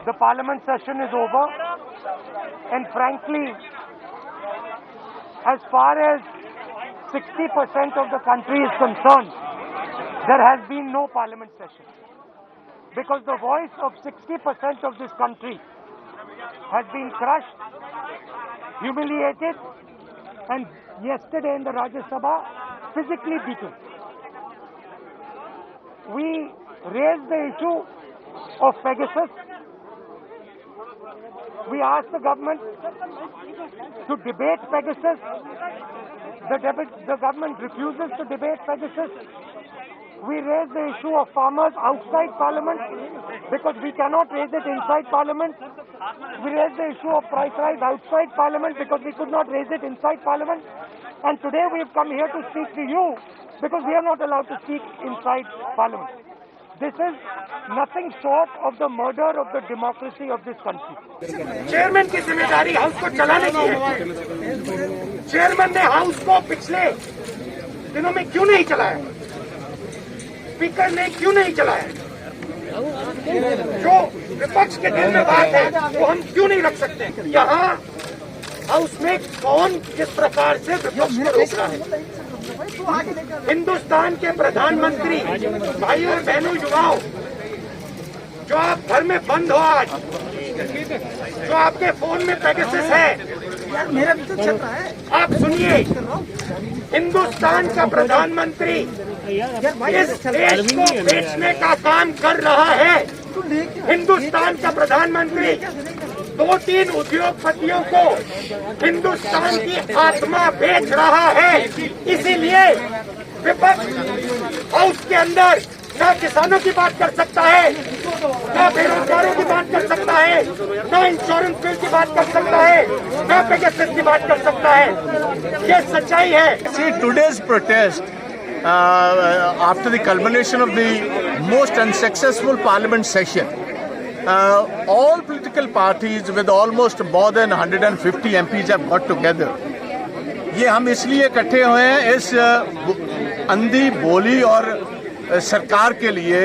The parliament session is over, and frankly, as far as 60% of the country is concerned, there has been no parliament session. Because the voice of 60% of this country has been crushed, humiliated, and yesterday in the Rajya Sabha, physically beaten. We raised the issue of Pegasus. We asked the government to debate Pegasus. The government refuses to debate Pegasus. We raised the issue of farmers outside Parliament because we cannot raise it inside Parliament. We raised the issue of price rise outside Parliament because we could not raise it inside Parliament. And today we have come here to speak to you because we are not allowed to speak inside Parliament. This is nothing short of the murder of the democracy of this country. Chairman की जिम्मेदारी house को चलाने की है। Chairman ने house को पिछले दिनों में क्यों नहीं चलाया? स्पीकर ने क्यों नहीं चलाया? जो विपक्ष के दिल में बात है वो हम क्यों नहीं रख सकते? यहाँ हाउस में कौन किस प्रकार से विपक्ष को रोक रहा है? हिंदुस्तान के प्रधानमंत्री, भाइयों और बहनों, युवाओं, जो आप घर में बंद हो आज, जो आपके फोन में पेगासस है, मेरा भी तो चल रहा है, आप सुनिए। हिंदुस्तान का प्रधानमंत्री इस देश को बेचने का काम कर रहा है। हिंदुस्तान का प्रधानमंत्री 2-3 उद्योगपतियों को हिंदुस्तान की आत्मा बेच रहा है। इसीलिए विपक्ष हाउस के अंदर न किसानों की बात कर सकता है, न बेरोजगारों की बात कर सकता है, न इंश्योरेंस बिल की बात कर सकता है, न पेगासस की बात कर सकता है। ये सच्चाई है। See, today's protest after the culmination of the most unsuccessful parliament session, all political parties with almost more than 150 MPs have got together. ये हम इसलिए इकट्ठे हुए हैं इस अंधी बोली और सरकार के लिए,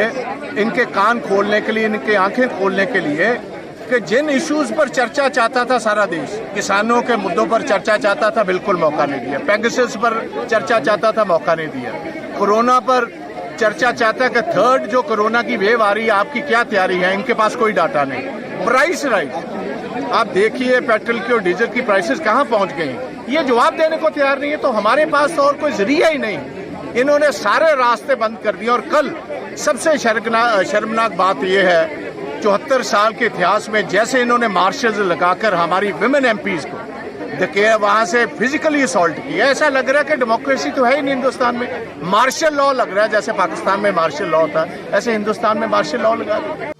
इनके कान खोलने के लिए, इनके आंखें खोलने के लिए कि जिन इश्यूज पर चर्चा चाहता था सारा देश, किसानों के मुद्दों पर चर्चा चाहता था, बिल्कुल मौका नहीं दिया। पेगासस पर चर्चा चाहता था, मौका नहीं दिया। कोरोना पर चर्चा चाहता है कि थर्ड जो कोरोना की वेव आ रही है, आपकी क्या तैयारी है? इनके पास कोई डाटा नहीं। प्राइस राइज, आप देखिए पेट्रोल की और डीजल की प्राइसेस कहाँ पहुंच गई। ये जवाब देने को तैयार नहीं है, तो हमारे पास तो और कोई जरिया ही नहीं। इन्होंने सारे रास्ते बंद कर दिए। और कल सबसे शर्मनाक बात यह है, 74 साल के इतिहास में जैसे इन्होंने मार्शल्स लगाकर हमारी विमेन एमपीज को वहां से फिजिकली असॉल्ट किया। ऐसा लग रहा है कि डेमोक्रेसी तो है ही नहीं हिंदुस्तान में। मार्शल लॉ लग रहा है, जैसे पाकिस्तान में मार्शल लॉ था, ऐसे हिंदुस्तान में मार्शल लॉ लगा दिया।